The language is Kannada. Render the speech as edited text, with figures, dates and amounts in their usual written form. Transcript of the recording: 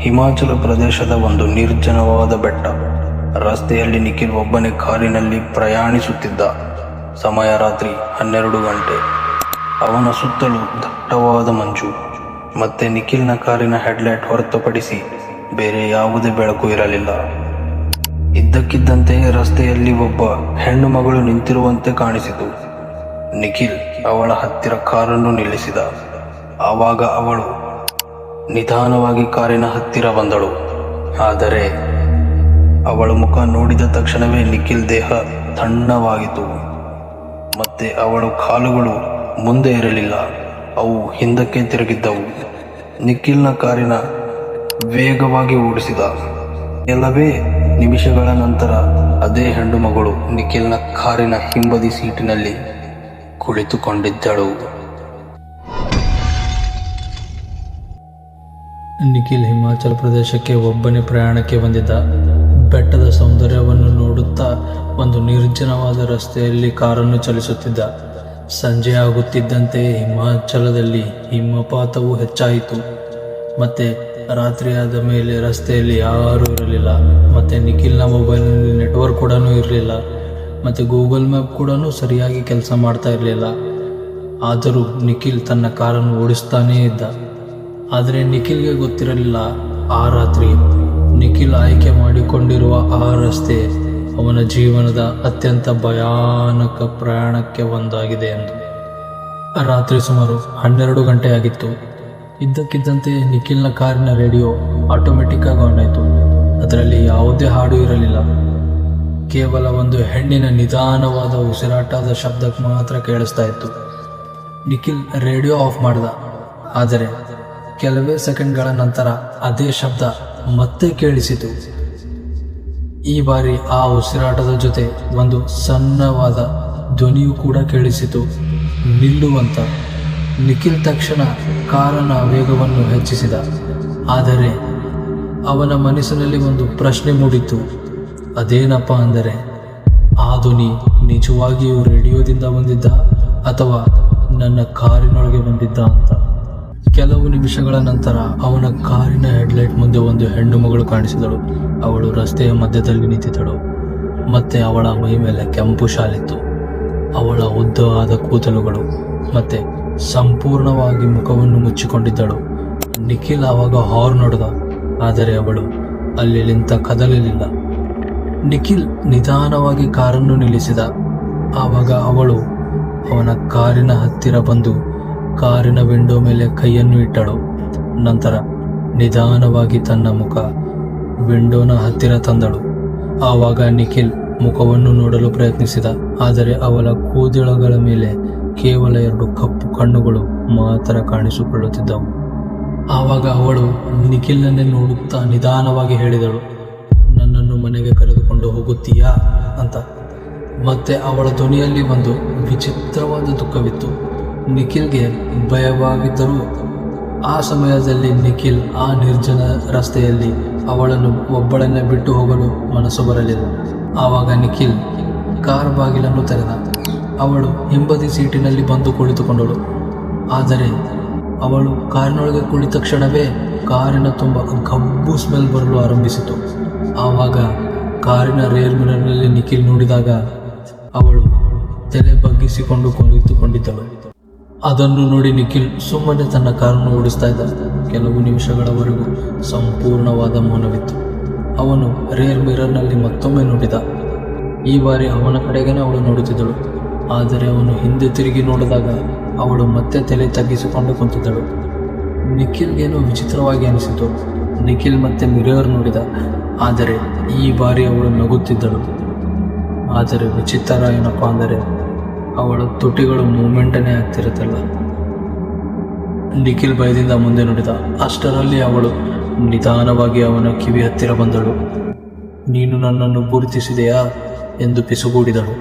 ಹಿಮಾಚಲ ಪ್ರದೇಶದ ಒಂದು ನಿರ್ಜನವಾದ ಬೆಟ್ಟ. ರಸ್ತೆಯಲ್ಲಿ ನಿಖಿಲ್ ಒಬ್ಬನೇ ಕಾರಿನಲ್ಲಿ ಪ್ರಯಾಣಿಸುತ್ತಿದ್ದ. ಸಮಯ ರಾತ್ರಿ 12 ಗಂಟೆ. ಅವನ ಸುತ್ತಲೂ ದಟ್ಟವಾದ ಮಂಜು. ಮತ್ತೆ ನಿಖಿಲ್ನ ಕಾರಿನ ಹೆಡ್ಲೈಟ್ ಹೊರತುಪಡಿಸಿ ಬೇರೆ ಯಾವುದೇ ಬೆಳಕು ಇರಲಿಲ್ಲ. ಇದ್ದಕ್ಕಿದ್ದಂತೆ ರಸ್ತೆಯಲ್ಲಿ ಒಬ್ಬ ಹೆಣ್ಣು ಮಗಳು ನಿಂತಿರುವಂತೆ ಕಾಣಿಸಿತು. ನಿಖಿಲ್ ಅವಳ ಹತ್ತಿರ ಕಾರನ್ನು ನಿಲ್ಲಿಸಿದ. ಆವಾಗ ಅವಳು ನಿಧಾನವಾಗಿ ಕಾರಿನ ಹತ್ತಿರ ಬಂದಳು. ಆದರೆ ಅವಳ ಮುಖ ನೋಡಿದ ತಕ್ಷಣವೇ ನಿಖಿಲ್ ದೇಹ ತಣ್ಣವಾಗಿತು. ಮತ್ತೆ ಅವಳ ಕಾಲುಗಳು ಮುಂದೆ ಇರಲಿಲ್ಲ, ಅವು ಹಿಂದಕ್ಕೆ ತಿರುಗಿದ್ದವು. ನಿಖಿಲ್ನ ಕಾರಿನ ವೇಗವಾಗಿ ಓಡಿಸಿದ. ಕೆಲವೇ ನಿಮಿಷಗಳ ನಂತರ ಅದೇ ಹೆಣ್ಣು ಮಗಳು ನಿಖಿಲ್ನ ಕಾರಿನ ಹಿಂಬದಿ ಸೀಟಿನಲ್ಲಿ ಕುಳಿತುಕೊಂಡಿದ್ದಳು. ನಿಖಿಲ್ ಹಿಮಾಚಲ ಪ್ರದೇಶಕ್ಕೆ ಒಬ್ಬನೇ ಪ್ರಯಾಣಕ್ಕೆ ಬಂದಿದ್ದ. ಬೆಟ್ಟದ ಸೌಂದರ್ಯವನ್ನು ನೋಡುತ್ತಾ ಒಂದು ನಿರ್ಜನವಾದ ರಸ್ತೆಯಲ್ಲಿ ಕಾರನ್ನು ಚಲಿಸುತ್ತಿದ್ದ. ಸಂಜೆ ಆಗುತ್ತಿದ್ದಂತೆ ಹಿಮಾಚಲದಲ್ಲಿ ಹಿಮಪಾತವು ಹೆಚ್ಚಾಯಿತು. ಮತ್ತೆ ರಾತ್ರಿಯಾದ ಮೇಲೆ ರಸ್ತೆಯಲ್ಲಿ ಯಾರೂ ಇರಲಿಲ್ಲ. ಮತ್ತು ನಿಖಿಲ್ನ ಮೊಬೈಲ್ನಲ್ಲಿ ನೆಟ್ವರ್ಕ್ ಕೂಡ ಇರಲಿಲ್ಲ. ಮತ್ತು ಗೂಗಲ್ ಮ್ಯಾಪ್ ಕೂಡ ಸರಿಯಾಗಿ ಕೆಲಸ ಮಾಡ್ತಾ ಇರಲಿಲ್ಲ. ಆದರೂ ನಿಖಿಲ್ ತನ್ನ ಕಾರನ್ನು ಓಡಿಸ್ತಾನೇ ಇದ್ದ. ಆದರೆ ನಿಖಿಲ್ಗೆ ಗೊತ್ತಿರಲಿಲ್ಲ, ಆ ರಾತ್ರಿ ನಿಖಿಲ್ ಆಯ್ಕೆ ಮಾಡಿಕೊಂಡಿರುವ ಆ ರಸ್ತೆ ಅವನ ಜೀವನದ ಅತ್ಯಂತ ಭಯಾನಕ ಪ್ರಯಾಣಕ್ಕೆ ಒಂದಾಗಿದೆ ಎಂದು. ರಾತ್ರಿ ಸುಮಾರು 12 ಗಂಟೆ ಆಗಿತ್ತು. ಇದ್ದಕ್ಕಿದ್ದಂತೆ ನಿಖಿಲ್ನ ಕಾರಿನ ರೇಡಿಯೋ ಆಟೋಮೆಟಿಕ್ ಆಗಿ ಆನ್ ಆಯಿತು. ಅದರಲ್ಲಿ ಯಾವುದೇ ಹಾಡು ಇರಲಿಲ್ಲ. ಕೇವಲ ಒಂದು ಹೆಣ್ಣಿನ ನಿಧಾನವಾದ ಉಸಿರಾಟದ ಶಬ್ದ ಮಾತ್ರ ಕೇಳಿಸ್ತಾ ಇತ್ತು. ನಿಖಿಲ್ ರೇಡಿಯೋ ಆಫ್ ಮಾಡಿದ. ಆದರೆ ಕೆಲವೇ ಸೆಕೆಂಡ್ಗಳ ನಂತರ ಅದೇ ಶಬ್ದ ಮತ್ತೆ ಕೇಳಿಸಿತು. ಈ ಬಾರಿ ಆ ಉಸಿರಾಟದ ಜೊತೆ ಒಂದು ಸಣ್ಣವಾದ ಧ್ವನಿಯು ಕೂಡ ಕೇಳಿಸಿತು, ನಿಲ್ಲುವಂತ. ನಿಖಿಲ್ ತಕ್ಷಣ ಕಾರನ ವೇಗವನ್ನು ಹೆಚ್ಚಿಸಿದ. ಆದರೆ ಅವನ ಮನಸ್ಸಿನಲ್ಲಿ ಒಂದು ಪ್ರಶ್ನೆ ಮೂಡಿತ್ತು. ಅದೇನಪ್ಪ ಅಂದರೆ, ಆ ಧ್ವನಿ ನಿಜವಾಗಿಯೂ ರೇಡಿಯೋದಿಂದ ಬಂದಿದ್ದ ಅಥವಾ ನನ್ನ ಕಾರಿನೊಳಗೆ ಬಂದಿದ್ದ ಅಂತ. ಕೆಲವು ನಿಮಿಷಗಳ ನಂತರ ಅವನ ಕಾರಿನ ಹೆಡ್ಲೈಟ್ ಮುಂದೆ ಒಂದು ಹೆಣ್ಣು ಮಗಳು ಕಾಣಿಸಿದಳು. ಅವಳು ರಸ್ತೆಯ ಮಧ್ಯದಲ್ಲಿ ನಿಂತಿದ್ದಳು. ಮತ್ತೆ ಅವಳ ಮೈ ಮೇಲೆ ಕೆಂಪು ಶಾಲಿತ್ತು. ಅವಳ ಉದ್ದವಾದ ಕೂದಲುಗಳು ಮತ್ತೆ ಸಂಪೂರ್ಣವಾಗಿ ಮುಖವನ್ನು ಮುಚ್ಚಿಕೊಂಡಿದ್ದಳು. ನಿಖಿಲ್ ಆವಾಗ ಹಾರ್ನ್ ಹೊಡೆದ. ಆದರೆ ಅವಳು ಅಲ್ಲಿಂದ ಕದಲಲಿಲ್ಲ. ನಿಖಿಲ್ ನಿಧಾನವಾಗಿ ಕಾರನ್ನು ನಿಲ್ಲಿಸಿದ. ಆವಾಗ ಅವಳು ಅವನ ಕಾರಿನ ಹತ್ತಿರ ಬಂದು ಕಾರಿನ ವಿಂಡೋ ಮೇಲೆ ಕೈಯನ್ನು ಇಟ್ಟಳು. ನಂತರ ನಿಧಾನವಾಗಿ ತನ್ನ ಮುಖ ವಿಂಡೋನ ಹತ್ತಿರ ತಂದಳು. ಆವಾಗ ನಿಖಿಲ್ ಮುಖವನ್ನು ನೋಡಲು ಪ್ರಯತ್ನಿಸಿದ. ಆದರೆ ಅವಳ ಕೂದಲುಗಳ ಮೇಲೆ ಕೇವಲ 2 ಕಪ್ಪು ಕಣ್ಣುಗಳು ಮಾತ್ರ ಕಾಣಿಸಿಕೊಳ್ಳುತ್ತಿದ್ದವು. ಆವಾಗ ಅವಳು ನಿಖಿಲ್ನನ್ನೇ ನೋಡುತ್ತಾ ನಿಧಾನವಾಗಿ ಹೇಳಿದಳು, ನನ್ನನ್ನು ಮನೆಗೆ ಕರೆದುಕೊಂಡು ಹೋಗುತ್ತೀಯಾ ಅಂತ. ಮತ್ತೆ ಅವಳ ಧ್ವನಿಯಲ್ಲಿ ಒಂದು ವಿಚಿತ್ರವಾದ ದುಃಖವಿತ್ತು. ನಿಖಿಲ್ಗೆ ಭಯವಾಗಿದ್ದರೂ ಆ ಸಮಯದಲ್ಲಿ ನಿಖಿಲ್ ಆ ನಿರ್ಜನ ರಸ್ತೆಯಲ್ಲಿ ಅವಳನ್ನು ಒಬ್ಬಳನ್ನೇ ಬಿಟ್ಟು ಹೋಗಲು ಮನಸ್ಸು ಬರಲಿಲ್ಲ. ಆವಾಗ ನಿಖಿಲ್ ಕಾರ್ ಬಾಗಿಲನ್ನು ತೆರೆದ. ಅವಳು ಹಿಂಬದಿ ಸೀಟಿನಲ್ಲಿ ಬಂದು ಕುಳಿತುಕೊಂಡಳು. ಆದರೆ ಅವಳು ಕಾರಿನೊಳಗೆ ಕುಳಿತ ಕ್ಷಣವೇ ಕಾರಿನ ತುಂಬ ಗಬ್ಬು ಸ್ಮೆಲ್ ಬರಲು ಆರಂಭಿಸಿತು. ಆವಾಗ ಕಾರಿನ ರೇರ್ ಮಿರರ್ನಲ್ಲಿ ನಿಖಿಲ್ ನೋಡಿದಾಗ ಅವಳು ತಲೆ ಬಗ್ಗಿಸಿಕೊಂಡು ಕುಳಿತುಕೊಂಡಿದ್ದಳು. ಅದನ್ನು ನೋಡಿ ನಿಖಿಲ್ ಸುಮ್ಮನೆ ತನ್ನ ಕಾರನ್ನು ಓಡಿಸ್ತಾ ಇದ್ದ. ಕೆಲವು ನಿಮಿಷಗಳವರೆಗೂ ಸಂಪೂರ್ಣವಾದ ಮೌನವಿತ್ತು. ಅವನು ರೇರ್ ಮಿರರ್ನಲ್ಲಿ ಮತ್ತೊಮ್ಮೆ ನೋಡಿದ. ಈ ಬಾರಿ ಅವನ ಕಡೆಗೇನೆ ಅವಳು ನೋಡುತ್ತಿದ್ದಳು. ಆದರೆ ಅವನು ಹಿಂದೆ ತಿರುಗಿ ನೋಡಿದಾಗ ಅವಳು ಮತ್ತೆ ತಲೆ ತಗ್ಗಿಸಿಕೊಂಡು ಕುಂತಿದ್ದಳು. ನಿಖಿಲ್ಗೇನೋ ವಿಚಿತ್ರವಾಗಿ ಅನಿಸಿತು. ನಿಖಿಲ್ ಮತ್ತೆ ಮಿರರ್ ನೋಡಿದ. ಆದರೆ ಈ ಬಾರಿ ಅವಳು ನಗುತ್ತಿದ್ದಳು. ಆದರೆ ವಿಚಿತ್ರ ಏನಪ್ಪ ಅಂದರೆ ಅವಳ ತುಟಿಗಳು ಮೂಮೆಂಟನೇ ಆಗ್ತಿರುತ್ತಲ್ಲ. ನಿಖಿಲ್ ಭಯದಿಂದ ಮುಂದೆ ನೋಡಿದ. ಅಷ್ಟರಲ್ಲಿ ಅವಳು ನಿಧಾನವಾಗಿ ಅವನ ಕಿವಿ ಹತ್ತಿರ ಬಂದಳು. ನೀನು ನನ್ನನ್ನು ಗುರುತಿಸಿದೆಯಾ ಎಂದು ಪಿಸುಗೂಡಿದಳು.